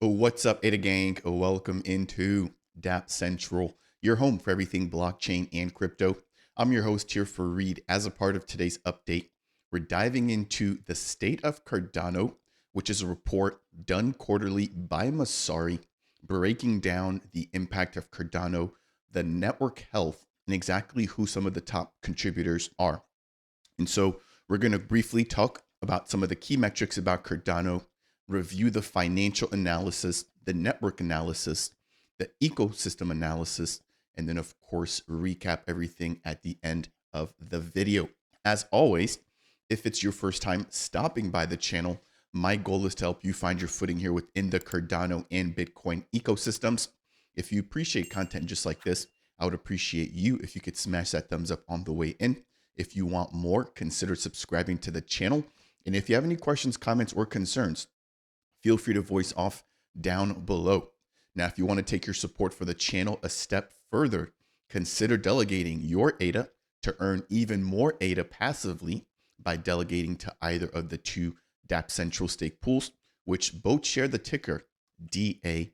What's up, Ada Gang? Welcome into Dapp Central, your home for everything blockchain and crypto. I'm your host here for Reed. As a part of today's update, we're diving into the state of Cardano, which is a report done quarterly by Masari, breaking down the impact of Cardano, the network health, and exactly who some of the top contributors are. And so we're going to briefly talk about some of the key metrics about Cardano, review the financial analysis, the network analysis, the ecosystem analysis, and then, of course, recap everything at the end of the video. As always, if it's your first time stopping by the channel, my goal is to help you find your footing here within the Cardano and Bitcoin ecosystems. If you appreciate content just like this, I would appreciate you if you could smash that thumbs up on the way in. If you want more, consider subscribing to the channel. And if you have any questions, comments, or concerns, feel free to voice off down below. Now, if you want to take your support for the channel a step further, consider delegating your ADA to earn even more ADA passively by delegating to either of the two Dapp Central stake pools, which both share the ticker DAPP.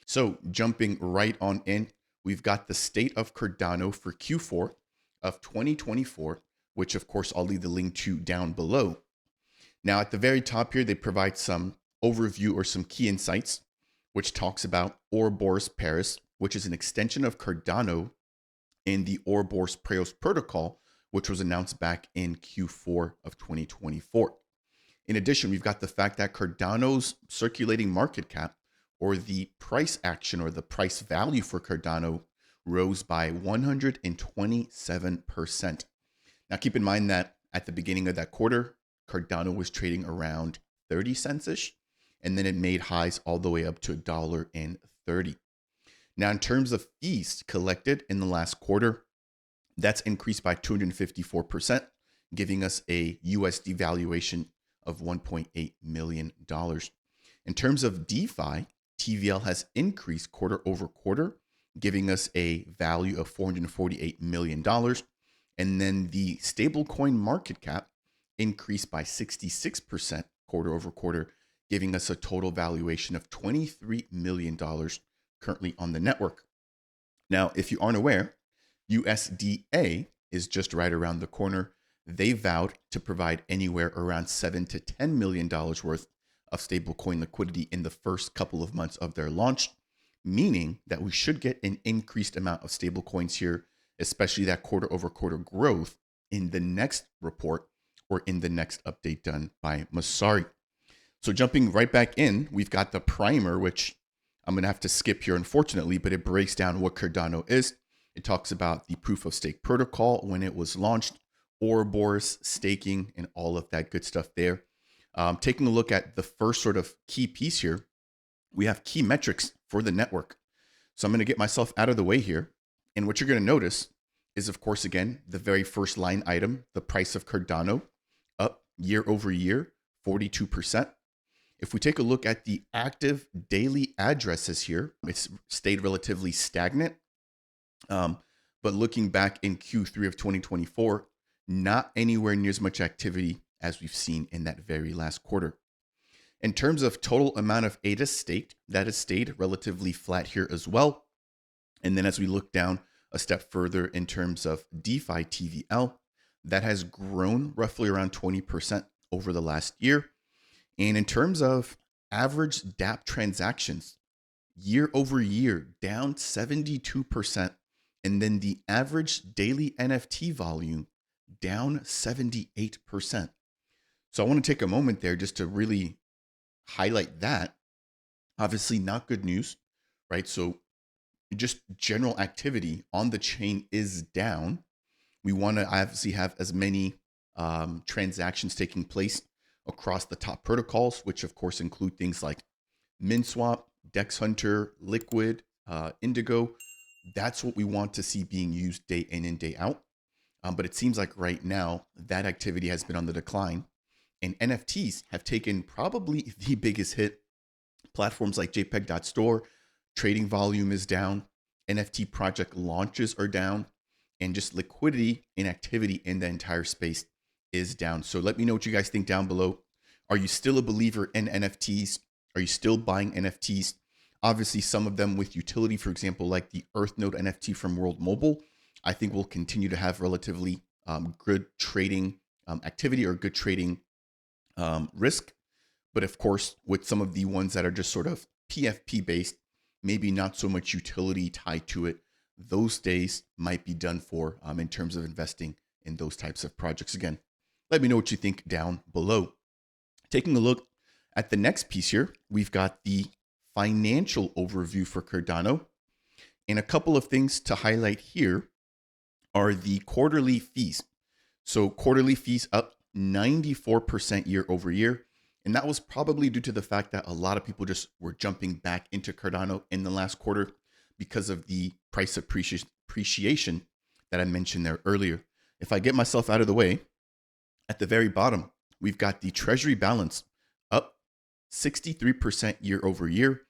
So jumping right on in, we've got the state of Cardano for Q4 of 2024, which of course I'll leave the link to down below. Now at the very top here, they provide some overview or some key insights, which talks about Ouroboros Paris, which is an extension of Cardano in the Ouroboros Paris protocol, which was announced back in Q4 of 2024. In addition, we've got the fact that Cardano's circulating market cap, or the price action or the price value for Cardano, rose by 127%. Now, keep in mind that at the beginning of that quarter, Cardano was trading around 30 cents-ish, and then it made highs all the way up to $1.30. Now, in terms of fees collected in the last quarter, that's increased by 254%, giving us a USD valuation of $1.8 million. In terms of DeFi, TVL has increased quarter over quarter, giving us a value of $448 million. And then the stablecoin market cap increased by 66% quarter over quarter, giving us a total valuation of $23 million currently on the network. Now, if you aren't aware, USDA is just right around the corner. They vowed to provide anywhere around $7 to $10 million worth of stablecoin liquidity in the first couple of months of their launch, meaning that we should get an increased amount of stablecoins here, especially that quarter over quarter growth in the next report or in the next update done by Masari. So jumping right back in, we've got the primer, which I'm going to have to skip here, unfortunately, but it breaks down what Cardano is. It talks about the proof of stake protocol when it was launched, Ouroboros staking, and all of that good stuff there. Taking a look at the first sort of key piece here, we have key metrics for the network. So I'm going to get myself out of the way here. And what you're going to notice is, of course, again, the very first line item, the price of Cardano, up year over year, 42%. If we take a look at the active daily addresses here, it's stayed relatively stagnant. But looking back in Q3 of 2024, not anywhere near as much activity as we've seen in that very last quarter. In terms of total amount of ADA staked, that has stayed relatively flat here as well. And then as we look down a step further in terms of DeFi TVL, that has grown roughly around 20% over the last year. And in terms of average Dapp transactions, year over year, down 72%. And then the average daily NFT volume down 78%. So I want to take a moment there just to really highlight that. Obviously not good news, right? So just general activity on the chain is down. We want to obviously have as many transactions taking place across the top protocols, which of course include things like MinSwap, Dex Hunter, Liquid, Indigo. That's what we want to see being used day in and day out. But it seems like right now that activity has been on the decline, and NFTs have taken probably the biggest hit. Platforms like JPEG.store, trading volume is down, NFT project launches are down, and just liquidity and activity in the entire space is down. So let me know what you guys think down below. Are you still a believer in NFTs? Are you still buying NFTs? Obviously, some of them with utility, for example, like the Earth Node NFT from World Mobile, I think will continue to have relatively good trading activity or good trading risk. But of course, with some of the ones that are just sort of PFP based, maybe not so much utility tied to it, those days might be done for in terms of investing in those types of projects. Again, let me know what you think down below. Taking a look at the next piece here, we've got the financial overview for Cardano. And a couple of things to highlight here are the quarterly fees. So quarterly fees up 94% year over year. And that was probably due to the fact that a lot of people just were jumping back into Cardano in the last quarter because of the price appreciation that I mentioned there earlier. If I get myself out of the way, at the very bottom, we've got the treasury balance up 63% year over year,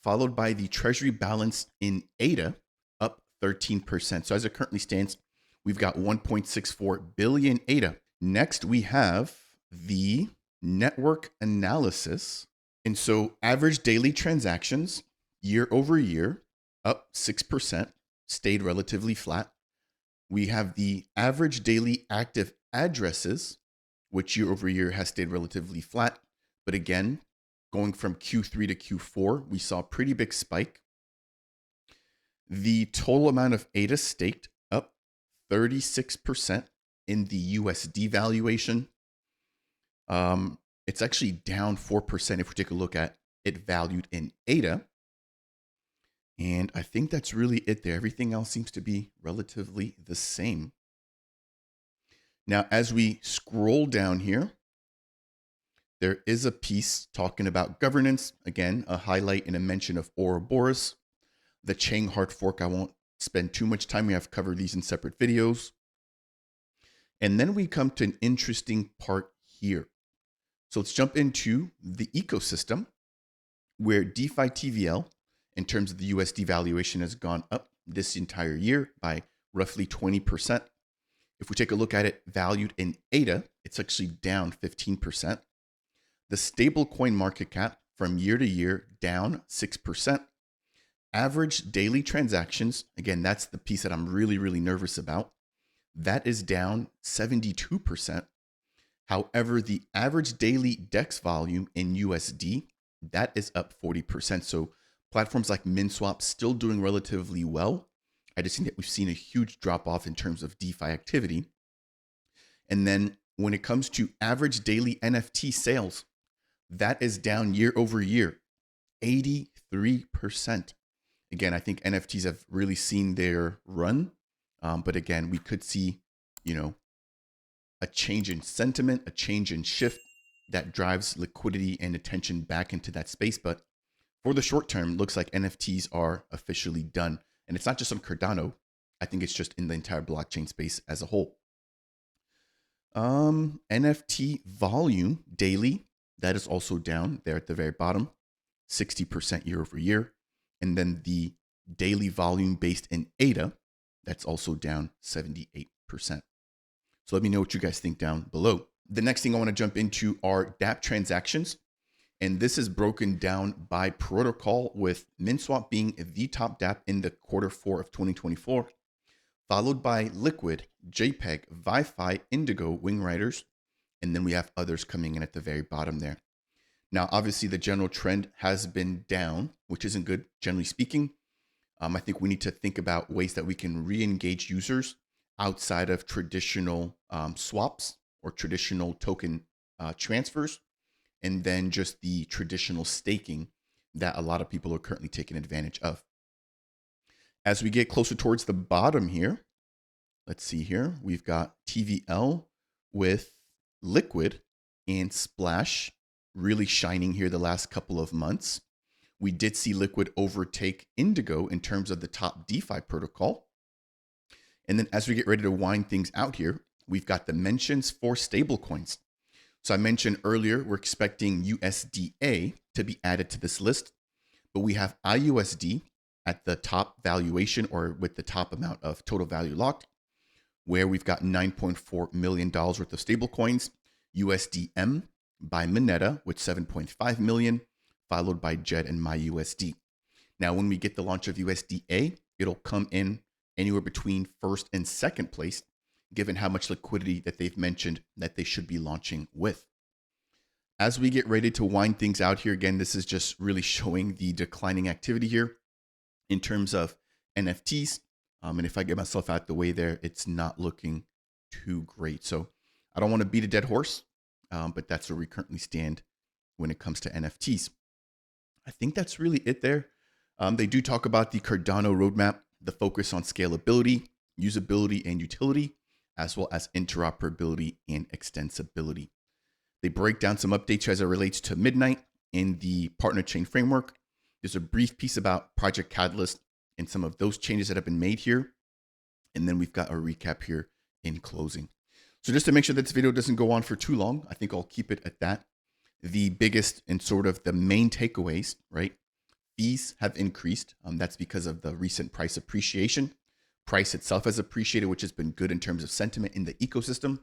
followed by the treasury balance in ADA up 13%. So as it currently stands, we've got 1.64 billion ADA. Next, we have the network analysis. And so average daily transactions year over year up 6%, stayed relatively flat. We have the average daily active addresses, which year over year has stayed relatively flat. But again, going from Q3 to Q4, we saw a pretty big spike. The total amount of ADA staked up 36% in the USD valuation. It's actually down 4% if we take a look at it valued in ADA. And I think that's really it there. Everything else seems to be relatively the same. Now, as we scroll down here, there is a piece talking about governance. Again, a highlight and a mention of Ouroboros, the Chain hard fork. I won't spend too much time. We have covered these in separate videos. And then we come to an interesting part here. So let's jump into the ecosystem where DeFi TVL, in terms of the USD valuation, has gone up this entire year by roughly 20%. If we take a look at it valued in ADA, it's actually down 15%. The stablecoin market cap from year to year down 6%. Average daily transactions, again, that's the piece that I'm really, really nervous about. That is down 72%. However, the average daily DEX volume in USD, that is up 40%. So platforms like MinSwap still doing relatively well. I just think that we've seen a huge drop off in terms of DeFi activity. And then when it comes to average daily NFT sales, that is down year over year, 83%. Again, I think NFTs have really seen their run. But again, we could see, a change in sentiment, a change in shift that drives liquidity and attention back into that space. But for the short term, looks like NFTs are officially done. And it's not just on Cardano. I think it's just in the entire blockchain space as a whole. NFT volume daily, that is also down there at the very bottom, 60% year over year. And then the daily volume based in ADA, that's also down 78%. So let me know what you guys think down below. The next thing I want to jump into are Dapp transactions. And this is broken down by protocol, with MinSwap being the top Dapp in the Q4 of 2024, followed by Liquid, JPEG, ViFi, Indigo, Wing Riders, and then we have others coming in at the very bottom there. Now, obviously, the general trend has been down, which isn't good, generally speaking. I think we need to think about ways that we can re-engage users outside of traditional swaps or traditional token transfers, and then just the traditional staking that a lot of people are currently taking advantage of. As we get closer towards the bottom here, let's see here, we've got TVL with Liquid and Splash really shining here the last couple of months. We did see Liquid overtake Indigo in terms of the top DeFi protocol. And then as we get ready to wind things out here, we've got the mentions for stablecoins. So I mentioned earlier, we're expecting USDA to be added to this list, but we have IUSD at the top valuation, or with the top amount of total value locked, where we've got $9.4 million worth of stablecoins. USDM by Moneta with 7.5 million, followed by JED and MyUSD. Now, when we get the launch of USDA, it'll come in anywhere between first and second place, given how much liquidity that they've mentioned that they should be launching with. As we get ready to wind things out here, again, this is just really showing the declining activity here in terms of NFTs. And if I get myself out the way there, it's not looking too great. So I don't want to beat a dead horse, but that's where we currently stand when it comes to NFTs. I think that's really it there. They do talk about the Cardano roadmap, the focus on scalability, usability, and utility, as well as interoperability and extensibility. They break down some updates as it relates to Midnight in the partner chain framework. There's a brief piece about Project Catalyst and some of those changes that have been made here. And then we've got a recap here in closing. So just to make sure that this video doesn't go on for too long, I think I'll keep it at that. The biggest and sort of the main takeaways, right? Fees have increased. That's because of the recent price appreciation. Price itself has appreciated, which has been good in terms of sentiment in the ecosystem.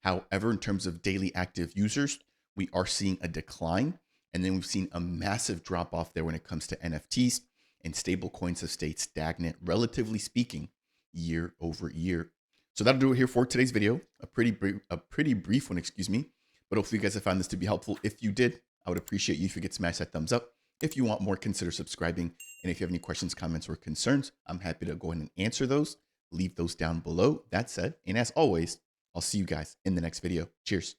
However, in terms of daily active users, we are seeing a decline. And then we've seen a massive drop off there when it comes to NFTs, and stablecoins have stayed stagnant, relatively speaking, year over year. So that'll do it here for today's video. A pretty brief one, excuse me. But hopefully you guys have found this to be helpful. If you did, I would appreciate you if you could smash that thumbs up. If you want more, consider subscribing. And if you have any questions, comments, or concerns, I'm happy to go ahead and answer those. Leave those down below. That said, and as always, I'll see you guys in the next video. Cheers.